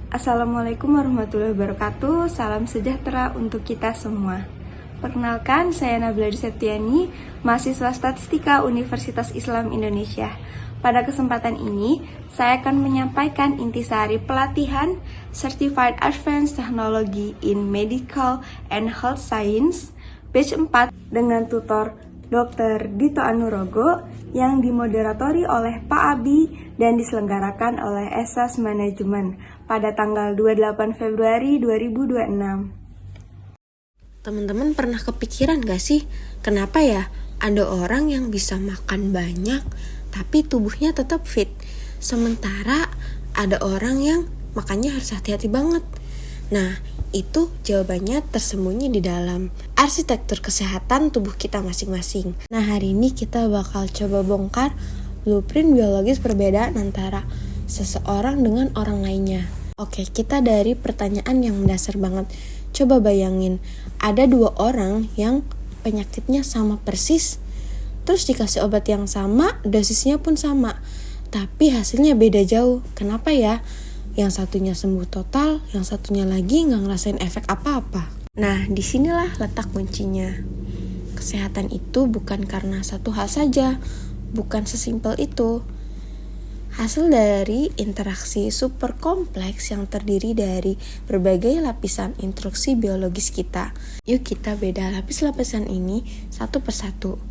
Assalamualaikum warahmatullahi wabarakatuh. Salam sejahtera untuk kita semua. Perkenalkan, saya Nabila Septiani, mahasiswa Statistika Universitas Islam Indonesia. Pada kesempatan ini, saya akan menyampaikan intisari pelatihan Certified Advanced Technology in Medical and Health Science batch 4 dengan tutor Dr. Dito Anurogo yang dimoderatori oleh Pak Abi dan diselenggarakan oleh Esas Manajemen pada tanggal 28 Februari 2026. Teman-teman pernah kepikiran gak sih kenapa ya ada orang yang bisa makan banyak tapi tubuhnya tetap fit, sementara ada orang yang makannya harus hati-hati banget? Nah, itu jawabannya tersembunyi di dalam arsitektur kesehatan tubuh kita masing-masing. Nah, hari ini kita bakal coba bongkar blueprint biologis perbedaan antara seseorang dengan orang lainnya. Oke, kita dari pertanyaan yang mendasar banget. Coba bayangin, ada dua orang yang penyakitnya sama persis, terus dikasih obat yang sama, dosisnya pun sama, tapi hasilnya beda jauh. Kenapa ya? Yang satunya sembuh total, yang satunya lagi nggak ngerasain efek apa-apa. Nah, disinilah letak kuncinya. Kesehatan itu bukan karena satu hal saja, bukan sesimpel itu. Hasil dari interaksi super kompleks yang terdiri dari berbagai lapisan instruksi biologis kita. Yuk kita beda lapis-lapisan ini satu persatu.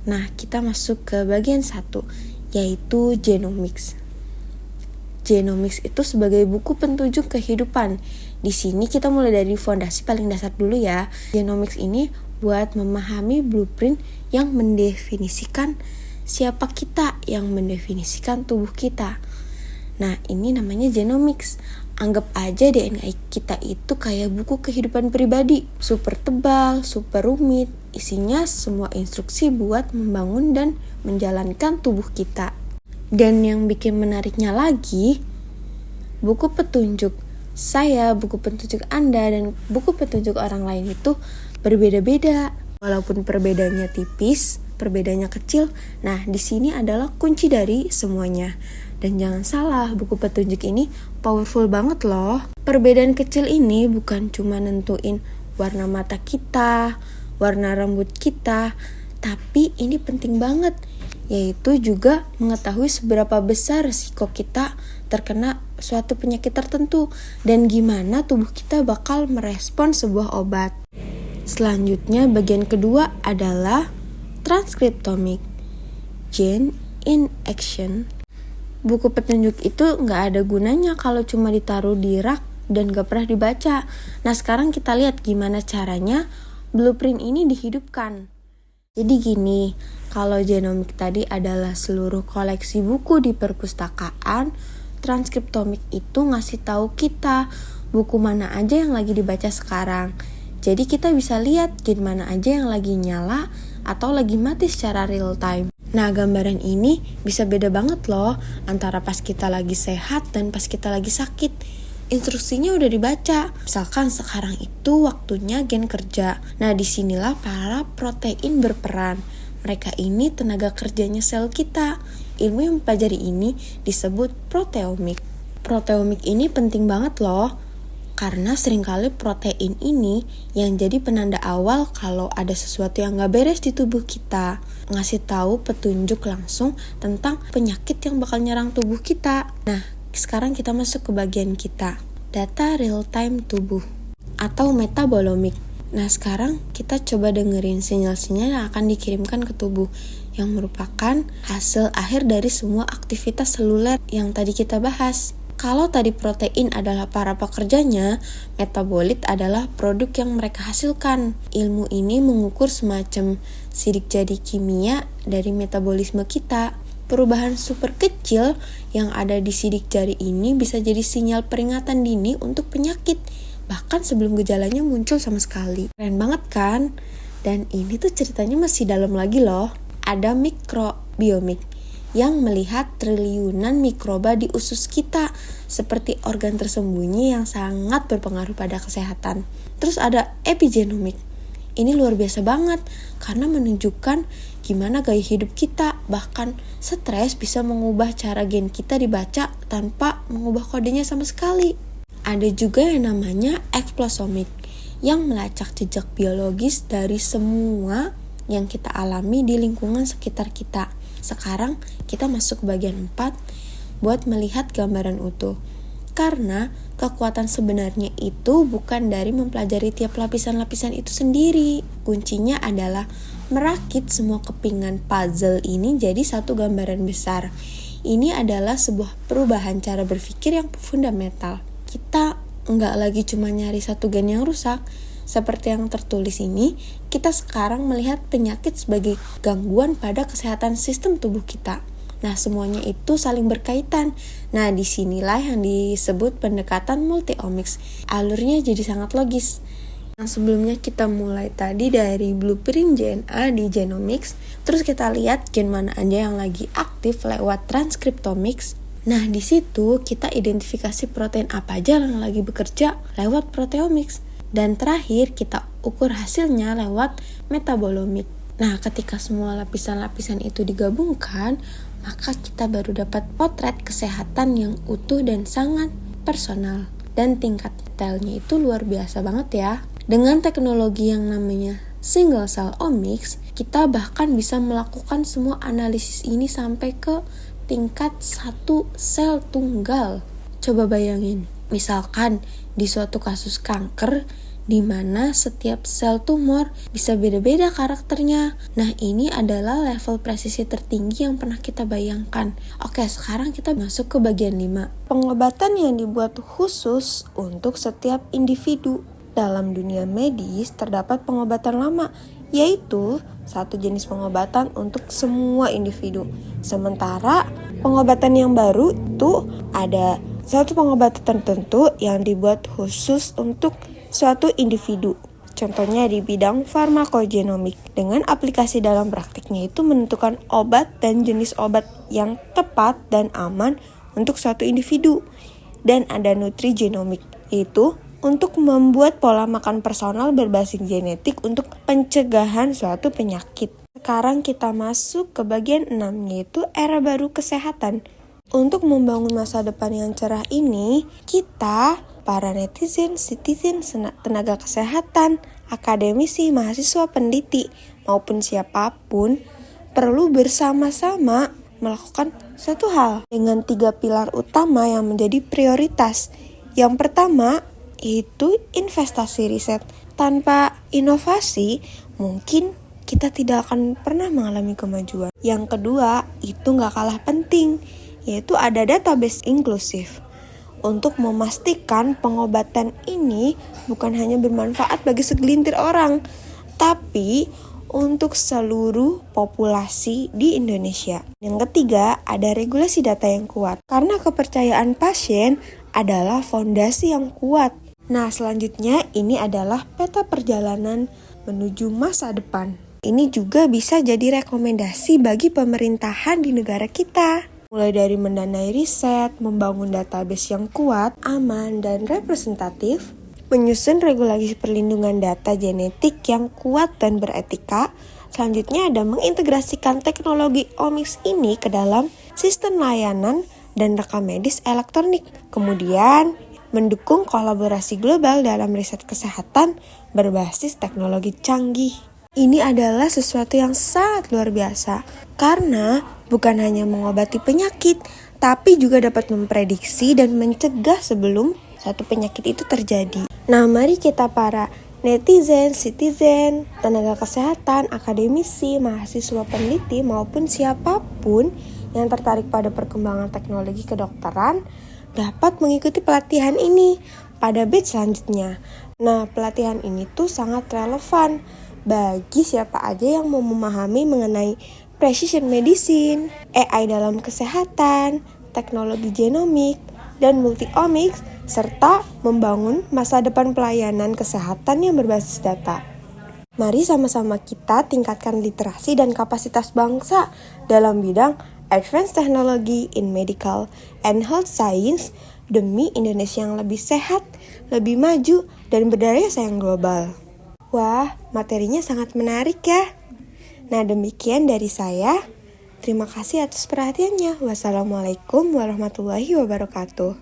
Nah, kita masuk ke bagian 1, yaitu genomics. Genomics itu sebagai buku petunjuk kehidupan. Di sini kita mulai dari fondasi paling dasar dulu ya. Genomics ini buat memahami blueprint yang mendefinisikan siapa kita, yang mendefinisikan tubuh kita. Nah, ini namanya genomics. Anggap aja DNA kita itu kayak buku kehidupan pribadi. Super tebal, super rumit. Isinya semua instruksi buat membangun dan menjalankan tubuh kita. Dan yang bikin menariknya lagi, buku petunjuk saya, buku petunjuk Anda, dan buku petunjuk orang lain itu berbeda-beda. Walaupun perbedaannya tipis, perbedaannya kecil, nah di sini adalah kunci dari semuanya. Dan jangan salah, buku petunjuk ini powerful banget loh. Perbedaan kecil ini bukan cuma nentuin warna mata kita, warna rambut kita, tapi ini penting banget, yaitu juga mengetahui seberapa besar risiko kita terkena suatu penyakit tertentu dan gimana tubuh kita bakal merespon sebuah obat. Selanjutnya bagian kedua adalah transkriptomik, Gene in Action. Buku petunjuk itu gak ada gunanya kalau cuma ditaruh di rak dan gak pernah dibaca. Nah, sekarang kita lihat gimana caranya blueprint ini dihidupkan. Jadi gini, kalau genomik tadi adalah seluruh koleksi buku di perpustakaan, transkriptomik itu ngasih tahu kita buku mana aja yang lagi dibaca sekarang. Jadi kita bisa lihat game mana aja yang lagi nyala atau lagi mati secara real time. Nah, gambaran ini bisa beda banget loh antara pas kita lagi sehat dan pas kita lagi sakit. Instruksinya udah dibaca. Misalkan sekarang itu waktunya gen kerja. Nah, disinilah para protein berperan. Mereka ini tenaga kerjanya sel kita. Ilmu yang mempelajari ini disebut proteomik. Proteomik ini penting banget loh, karena seringkali protein ini yang jadi penanda awal kalau ada sesuatu yang gak beres di tubuh kita. Ngasih tahu petunjuk langsung tentang penyakit yang bakal nyerang tubuh kita. Nah, sekarang kita masuk ke bagian kita, data real time tubuh atau metabolomik. Nah, sekarang kita coba dengerin sinyal-sinyal yang akan dikirimkan ke tubuh yang merupakan hasil akhir dari semua aktivitas seluler yang tadi kita bahas. Kalau tadi protein adalah para pekerjanya, metabolit adalah produk yang mereka hasilkan. Ilmu ini mengukur semacam sidik jari kimia dari metabolisme kita. Perubahan super kecil yang ada di sidik jari ini bisa jadi sinyal peringatan dini untuk penyakit, bahkan sebelum gejalanya muncul sama sekali. Keren banget kan? Dan ini tuh ceritanya masih dalam lagi loh. Ada mikrobiomik yang melihat triliunan mikroba di usus kita, seperti organ tersembunyi yang sangat berpengaruh pada kesehatan. Terus ada epigenomik. Ini luar biasa banget karena menunjukkan gimana gaya hidup kita. Bahkan stres bisa mengubah cara gen kita dibaca tanpa mengubah kodenya sama sekali. Ada juga yang namanya eksplosomik yang melacak jejak biologis dari semua yang kita alami di lingkungan sekitar kita. Sekarang kita masuk ke bagian 4 buat melihat gambaran utuh. Karena kekuatan sebenarnya itu bukan dari mempelajari tiap lapisan-lapisan itu sendiri. Kuncinya adalah merakit semua kepingan puzzle ini jadi satu gambaran besar. Ini adalah sebuah perubahan cara berpikir yang fundamental. Kita nggak lagi cuma nyari satu gen yang rusak. Seperti yang tertulis ini, kita sekarang melihat penyakit sebagai gangguan pada kesehatan sistem tubuh kita. Nah, semuanya itu saling berkaitan. Nah, disinilah yang disebut pendekatan multi-omics. Alurnya jadi sangat logis. Nah, sebelumnya kita mulai tadi dari blueprint DNA di genomics, terus kita lihat gen mana aja yang lagi aktif lewat transcriptomics. Nah, di situ kita identifikasi protein apa aja yang lagi bekerja lewat proteomics. Dan terakhir kita ukur hasilnya lewat metabolomics. Nah, ketika semua lapisan-lapisan itu digabungkan, maka kita baru dapat potret kesehatan yang utuh dan sangat personal. Dan tingkat detailnya itu luar biasa banget ya. Dengan teknologi yang namanya single cell omics, kita bahkan bisa melakukan semua analisis ini sampai ke tingkat satu sel tunggal. Coba bayangin, misalkan di suatu kasus kanker, di mana setiap sel tumor bisa beda-beda karakternya. Nah, ini adalah level presisi tertinggi yang pernah kita bayangkan. Oke, sekarang kita masuk ke bagian 5. Pengobatan yang dibuat khusus untuk setiap individu. Dalam dunia medis terdapat pengobatan lama, yaitu satu jenis pengobatan untuk semua individu. Sementara pengobatan yang baru itu ada satu pengobatan tertentu yang dibuat khusus untuk suatu individu. Contohnya di bidang farmakogenomik. Dengan aplikasi dalam praktiknya itu menentukan obat dan jenis obat yang tepat dan aman untuk suatu individu. Dan ada nutrigenomik, yaitu untuk membuat pola makan personal berbasis genetik untuk pencegahan suatu penyakit. Sekarang kita masuk ke bagian 6, yaitu era baru kesehatan. Untuk membangun masa depan yang cerah ini, kita, para netizen, citizen, tenaga kesehatan, akademisi, mahasiswa, peneliti, maupun siapapun, perlu bersama-sama melakukan satu hal dengan 3 pilar utama yang menjadi prioritas. Yang pertama, itu investasi riset. Tanpa inovasi, mungkin kita tidak akan pernah mengalami kemajuan. Yang kedua, itu gak kalah penting, yaitu ada database inklusif. Untuk memastikan pengobatan ini bukan hanya bermanfaat bagi segelintir orang, tapi untuk seluruh populasi di Indonesia. Yang ketiga, ada regulasi data yang kuat. Karena kepercayaan pasien adalah fondasi yang kuat. Nah, selanjutnya ini adalah peta perjalanan menuju masa depan. Ini juga bisa jadi rekomendasi bagi pemerintahan di negara kita. Mulai dari mendanai riset, membangun database yang kuat, aman, dan representatif, menyusun regulasi perlindungan data genetik yang kuat dan beretika. Selanjutnya ada mengintegrasikan teknologi omics ini ke dalam sistem layanan dan rekam medis elektronik. Kemudian mendukung kolaborasi global dalam riset kesehatan berbasis teknologi canggih. Ini adalah sesuatu yang sangat luar biasa karena bukan hanya mengobati penyakit, tapi juga dapat memprediksi dan mencegah sebelum suatu penyakit itu terjadi. Nah, mari kita para netizen, citizen, tenaga kesehatan, akademisi, mahasiswa, peneliti, maupun siapapun yang tertarik pada perkembangan teknologi kedokteran dapat mengikuti pelatihan ini pada batch selanjutnya. Nah, pelatihan ini tuh sangat relevan bagi siapa aja yang mau memahami mengenai precision medicine, AI dalam kesehatan, teknologi genomik, dan multi-omics, serta membangun masa depan pelayanan kesehatan yang berbasis data. Mari sama-sama kita tingkatkan literasi dan kapasitas bangsa dalam bidang advanced technology in medical and health science demi Indonesia yang lebih sehat, lebih maju, dan berdaya saing global. Wah, materinya sangat menarik ya. Nah, demikian dari saya. Terima kasih atas perhatiannya. Wassalamualaikum warahmatullahi wabarakatuh.